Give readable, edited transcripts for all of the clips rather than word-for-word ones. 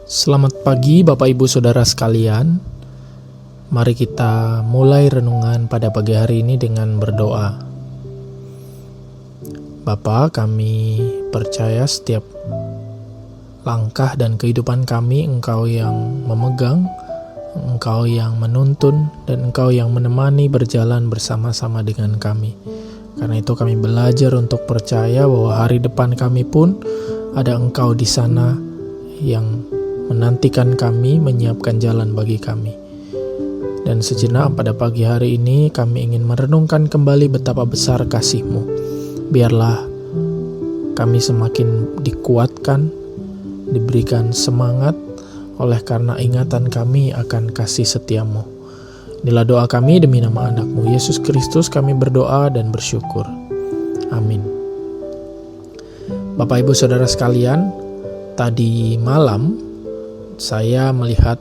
Selamat pagi Bapak Ibu Saudara sekalian. Mari kita mulai renungan pada pagi hari ini dengan berdoa. Bapa, kami percaya setiap langkah dan kehidupan kami Engkau yang memegang, Engkau yang menuntun, dan Engkau yang menemani berjalan bersama-sama dengan kami. Karena itu kami belajar untuk percaya bahwa hari depan kami pun ada Engkau di sana yang menantikan kami, menyiapkan jalan bagi kami. Dan sejenak pada pagi hari ini kami ingin merenungkan kembali betapa besar kasih-Mu. Biarlah kami semakin dikuatkan, diberikan semangat oleh karena ingatan kami akan kasih setia-Mu. Inilah doa kami demi nama anak-Mu Yesus Kristus kami berdoa dan bersyukur. Amin. Bapak Ibu Saudara sekalian, tadi malam saya melihat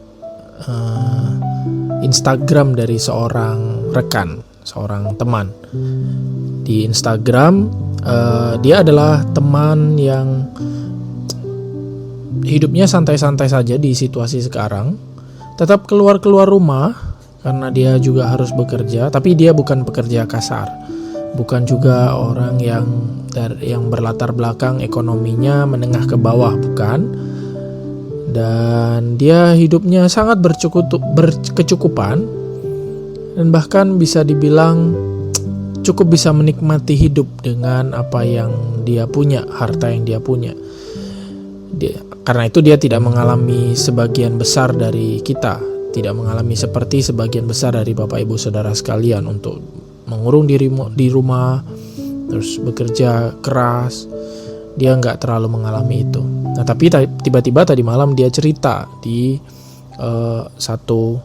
Instagram dari seorang rekan, seorang teman. Di Instagram, dia adalah teman yang hidupnya santai-santai saja di situasi sekarang. Tetap keluar-keluar rumah karena dia juga harus bekerja, tapi dia bukan pekerja kasar. Bukan juga orang yang berlatar belakang ekonominya menengah ke bawah, bukan. Dan dia hidupnya sangat berkecukupan dan bahkan bisa dibilang cukup bisa menikmati hidup dengan apa yang dia punya, harta yang dia punya. Karena itu dia tidak mengalami sebagian besar dari kita, tidak mengalami seperti sebagian besar dari Bapak Ibu Saudara sekalian untuk mengurung diri di rumah, terus bekerja keras. Dia nggak terlalu mengalami itu. Nah, tapi tiba-tiba tadi malam dia cerita di satu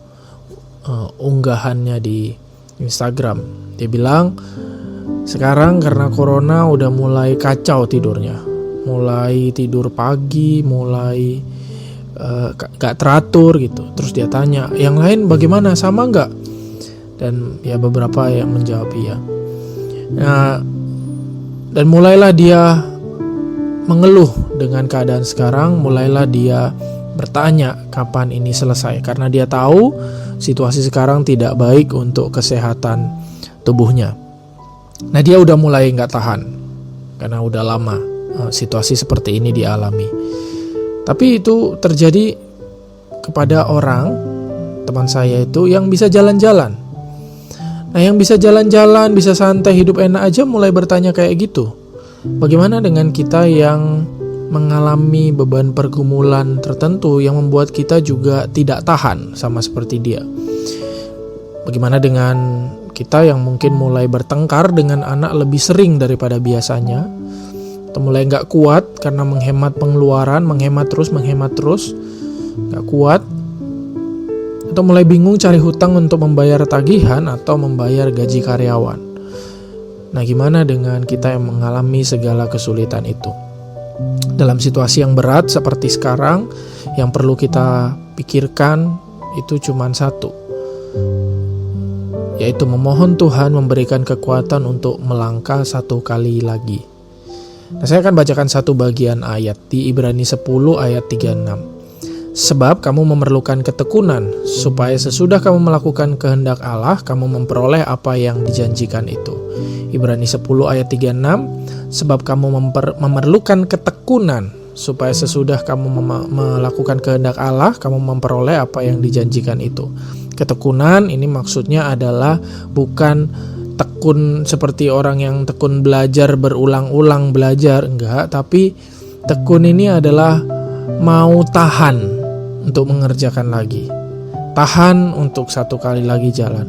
unggahannya di Instagram. Dia bilang, sekarang karena corona udah mulai kacau tidurnya. Mulai tidur pagi, mulai gak teratur gitu. Terus dia tanya, yang lain bagaimana, sama nggak? Dan ya beberapa yang menjawab iya. Nah, dan mulailah dia mengeluh dengan keadaan sekarang, mulailah dia bertanya kapan ini selesai. Karena dia tahu situasi sekarang tidak baik untuk kesehatan tubuhnya. Nah, dia udah mulai gak tahan karena udah lama situasi seperti ini dialami. Tapi itu terjadi kepada orang, teman saya itu yang bisa jalan-jalan. Nah, yang bisa jalan-jalan, bisa santai, hidup enak aja mulai bertanya kayak gitu. Bagaimana dengan kita yang mengalami beban pergumulan tertentu yang membuat kita juga tidak tahan sama seperti dia? Bagaimana dengan kita yang mungkin mulai bertengkar dengan anak lebih sering daripada biasanya? Atau mulai gak kuat karena menghemat pengeluaran, menghemat terus, gak kuat? Atau mulai bingung cari hutang untuk membayar tagihan atau membayar gaji karyawan? Nah, gimana dengan kita yang mengalami segala kesulitan itu? Dalam situasi yang berat seperti sekarang, yang perlu kita pikirkan itu cuma satu, yaitu memohon Tuhan memberikan kekuatan untuk melangkah satu kali lagi. Nah, saya akan bacakan satu bagian ayat di Ibrani 10 ayat 36. Sebab kamu memerlukan ketekunan, supaya sesudah kamu melakukan kehendak Allah, kamu memperoleh apa yang dijanjikan itu. Ibrani 10 ayat 36, sebab kamu memerlukan ketekunan, supaya sesudah kamu melakukan kehendak Allah, kamu memperoleh apa yang dijanjikan itu. Ketekunan ini maksudnya adalah bukan tekun seperti orang yang tekun belajar, berulang-ulang belajar, enggak. Tapi tekun ini adalah mau tahan untuk mengerjakan lagi, tahan untuk satu kali lagi jalan,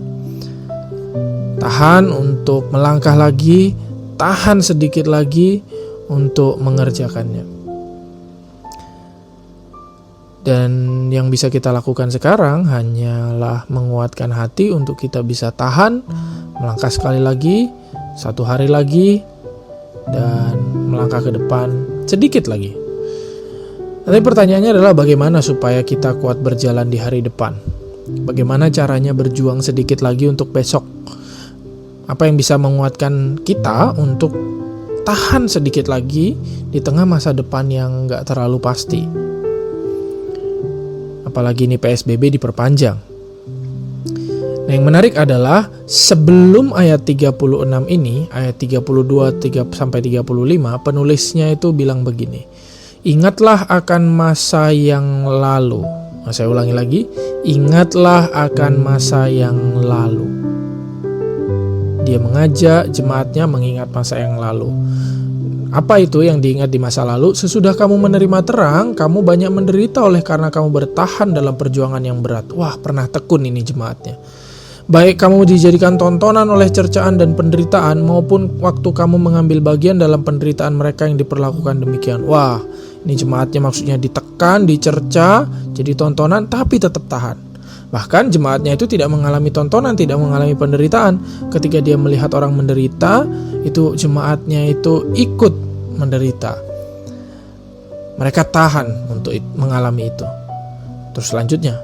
tahan untuk melangkah lagi, tahan sedikit lagi untuk mengerjakannya. Dan yang bisa kita lakukan sekarang hanyalah menguatkan hati untuk kita bisa tahan, melangkah sekali lagi, satu hari lagi, dan melangkah ke depan sedikit lagi. Tapi pertanyaannya adalah bagaimana supaya kita kuat berjalan di hari depan? Bagaimana caranya berjuang sedikit lagi untuk besok? Apa yang bisa menguatkan kita untuk tahan sedikit lagi di tengah masa depan yang gak terlalu pasti? apalagi ini PSBB diperpanjang. Nah, yang menarik adalah sebelum ayat 36 ini, ayat 32 sampai 35, penulisnya itu bilang begini. Ingatlah akan masa yang lalu. Nah, saya ulangi lagi. Ingatlah akan masa yang lalu. Dia mengajak jemaatnya mengingat masa yang lalu. Apa itu yang diingat di masa lalu? Sesudah kamu menerima terang, kamu banyak menderita oleh karena kamu bertahan dalam perjuangan yang berat. Wah, pernah tekun ini jemaatnya. Baik kamu dijadikan tontonan oleh cercaan dan penderitaan, maupun waktu kamu mengambil bagian dalam penderitaan mereka yang diperlakukan demikian. Wah, ini jemaatnya maksudnya ditekan, dicerca, jadi tontonan, tapi tetap tahan. Bahkan jemaatnya itu tidak mengalami tontonan, tidak mengalami penderitaan. Ketika dia melihat orang menderita, itu jemaatnya itu ikut menderita. Mereka tahan untuk mengalami itu. Terus selanjutnya,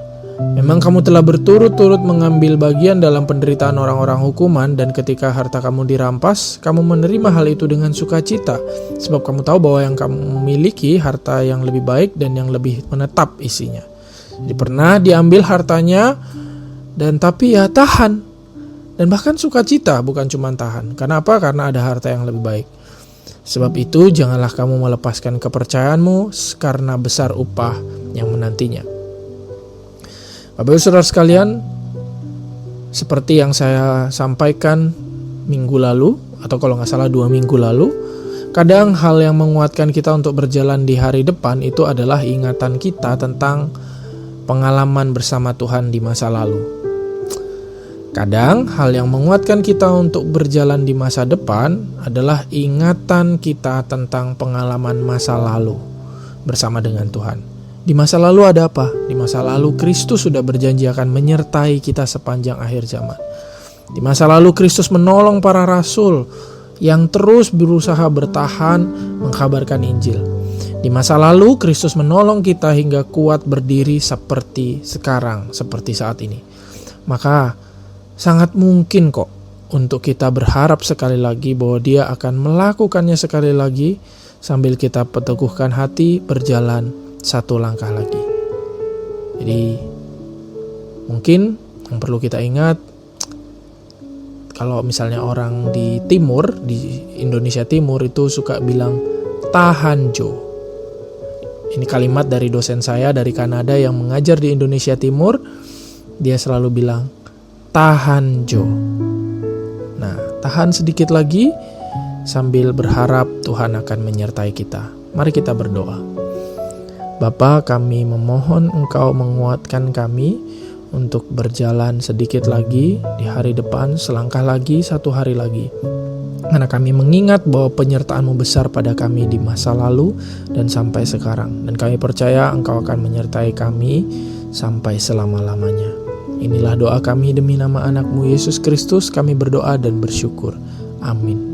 memang kamu telah berturut-turut mengambil bagian dalam penderitaan orang-orang hukuman, dan ketika harta kamu dirampas, kamu menerima hal itu dengan sukacita, sebab kamu tahu bahwa yang kamu miliki harta yang lebih baik dan yang lebih menetap isinya. Jadi pernah diambil hartanya, dan tapi ya tahan, dan bahkan sukacita, bukan cuma tahan. Karena apa? Karena ada harta yang lebih baik. Sebab itu janganlah kamu melepaskan kepercayaanmu, karena besar upah yang menantinya. Bapak Ibu Saudara sekalian, seperti yang saya sampaikan minggu lalu, atau kalau nggak salah 2 minggu lalu, kadang hal yang menguatkan kita untuk berjalan di hari depan itu adalah ingatan kita tentang pengalaman bersama Tuhan di masa lalu. Kadang hal yang menguatkan kita untuk berjalan di masa depan adalah ingatan kita tentang pengalaman masa lalu bersama dengan Tuhan. Di masa lalu ada apa? Di masa lalu Kristus sudah berjanji akan menyertai kita sepanjang akhir zaman. Di masa lalu Kristus menolong para rasul yang terus berusaha bertahan mengkabarkan Injil. Di masa lalu Kristus menolong kita hingga kuat berdiri seperti sekarang, seperti saat ini. Maka sangat mungkin kok untuk kita berharap sekali lagi bahwa Dia akan melakukannya sekali lagi sambil kita teguhkan hati berjalan satu langkah lagi. Jadi mungkin yang perlu kita ingat, kalau misalnya orang di timur, di Indonesia Timur itu suka bilang tahan Jo. Ini kalimat dari dosen saya dari Kanada yang mengajar di Indonesia Timur. Dia selalu bilang tahan Jo. Nah, tahan sedikit lagi sambil berharap Tuhan akan menyertai kita. Mari kita berdoa. Bapa, kami memohon Engkau menguatkan kami untuk berjalan sedikit lagi di hari depan, selangkah lagi, satu hari lagi. Karena kami mengingat bahwa penyertaan-Mu besar pada kami di masa lalu dan sampai sekarang. Dan kami percaya Engkau akan menyertai kami sampai selama-lamanya. Inilah doa kami demi nama anak-Mu Yesus Kristus, kami berdoa dan bersyukur. Amin.